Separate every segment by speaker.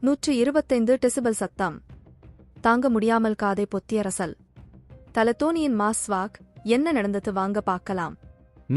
Speaker 1: 125 decibel சத்தம். தாங்க முடியாமல் காதை பொத்திய ரசல். தலத்தோனியின் மாஸ் வாக். என்ன நடந்தது வாங்க பார்க்கலாம்.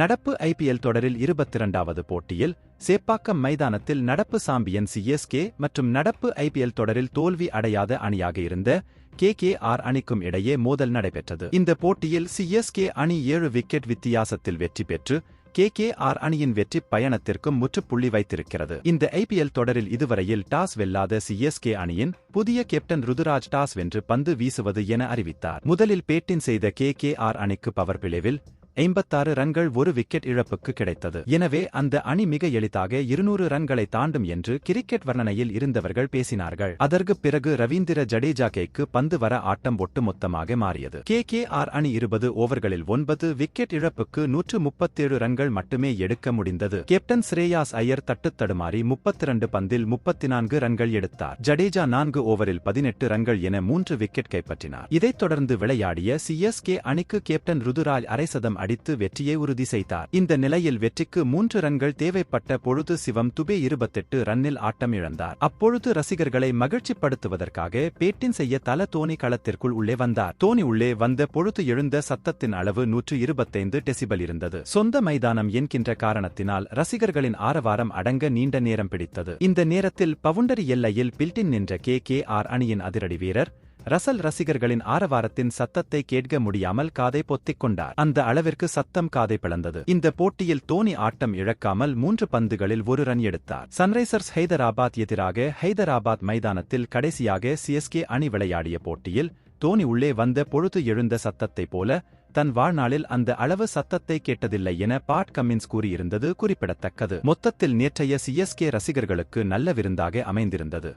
Speaker 2: நடப்பு ஐபிஎல் தொடரில் 22வது போட்டியில் சேப்பாக்கம் மைதானத்தில் நடப்பு சாம்பியன் சிஎஸ்கே மற்றும் நடப்பு ஐபிஎல் தொடரில் தோல்வி அடையாத அணியாக இருந்த கேகேஆர் அணிக்கும் இடையே மோதல் நடைபெற்றது. இந்த போட்டியில் சிஎஸ்கே அணி 7 விக்கெட் வித்தியாசத்தில் வெற்றி பெற்று கேகேஆர் அணியின் வெற்றி பயணத்திற்கும் முற்றுப்புள்ளி வைத்திருக்கிறது. இந்த ஐபிஎல் தொடரில் இதுவரையில் டாஸ் வெல்லாத சிஎஸ்கே அணியின் புதிய கேப்டன் ருதுராஜ் டாஸ் வென்று பந்து வீசுவது என அறிவித்தார். முதலில் பேட்டிங் செய்த கேகேஆர் அணிக்கு பவர் பிளேவில் 56 ரன்கள் 1 விக்கெட் இழப்புக்கு கிடைத்தது. எனவே அந்த அணி மிக எளிதாக 200 ரன்களை தாண்டும் என்று கிரிக்கெட் வர்ணனையில் இருந்தவர்கள் பேசினார்கள். அதற்கு பிறகு ரவீந்திர ஜடேஜாக்கு பந்து வர ஆட்டம் ஒட்டுமொத்தமாக மாறியது. கேகேஆர் அணி 20 ஓவர்களில் 9 விக்கெட் இழப்புக்கு 137 ரன்கள் மட்டுமே எடுக்க முடிந்தது. கேப்டன் ஸ்ரேயாஸ் ஐயர் தட்டுத்தடுமாறி 32 பந்தில் 34 ரன்கள் எடுத்தார். ஜடேஜா 4 ஓவரில் 18 ரன்கள் என 3 விக்கெட் கைப்பற்றினார். இதைத் தொடர்ந்து விளையாடிய சிஎஸ்கே அணிக்கு கேப்டன் ருதுராஜ் அரைசதம் அடித்து வெற்றியை உறுதி செய்தார். இந்த நிலையில் வெற்றிக்கு 3 ரன்கள் தேவைப்பட்ட பொழுது சிவம் துபே 28 ரன்னில் ஆட்டம் இழந்தார். அப்பொழுது ரசிகர்களை மகிழ்ச்சிப்படுத்துவதற்காக பேட்டிங் செய்ய தல தோனி களத்திற்குள் உள்ளே வந்தார். தோனி உள்ளே வந்த பொழுது எழுந்த சத்தத்தின் அளவு 125 டெசிபல் இருந்தது. சொந்த மைதானம் என்கின்ற காரணத்தினால் ரசிகர்களின் ஆரவாரம் அடங்க நீண்ட நேரம் பிடித்தது. இந்த நேரத்தில் பவுண்டரி எல்லையில் பில்டின் நின்ற கேகேஆர் அணியின் அதிரடி வீரர் ரசல் ரசிகர்களின் ஆரவாரத்தின் சத்தத்தை கேட்க முடியாமல் காதை பொத்திக் கொண்டார். அந்த அளவிற்கு சத்தம் காதை பிளந்தது. இந்த போட்டியில் தோனி ஆட்டம் இழக்காமல் 3 பந்துகளில் 1 ரன் எடுத்தார். சன்ரைசர்ஸ் ஹைதராபாத் எதிராக ஹைதராபாத் மைதானத்தில் கடைசியாக சிஎஸ்கே அணி விளையாடிய போட்டியில் தோனி உள்ளே வந்த பொழுது எழுந்த சத்தத்தைப் போல தன் வாழ்நாளில் அந்த அளவு சத்தத்தை கேட்டதில்லை என பாட் கமின்ஸ் கூறியிருந்தது குறிப்பிடத்தக்கது. மொத்தத்தில் நேற்றைய சிஎஸ்கே ரசிகர்களுக்கு நல்ல விருந்தாக அமைந்திருந்தது.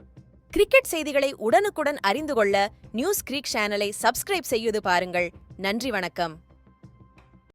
Speaker 3: கிரிக்கெட் செய்திகளை உடனுக்குடன் அறிந்து கொள்ள நியூஸ் கிரிக் சேனலை சப்ஸ்கிரைப் செய்து பாருங்கள். நன்றி, வணக்கம்.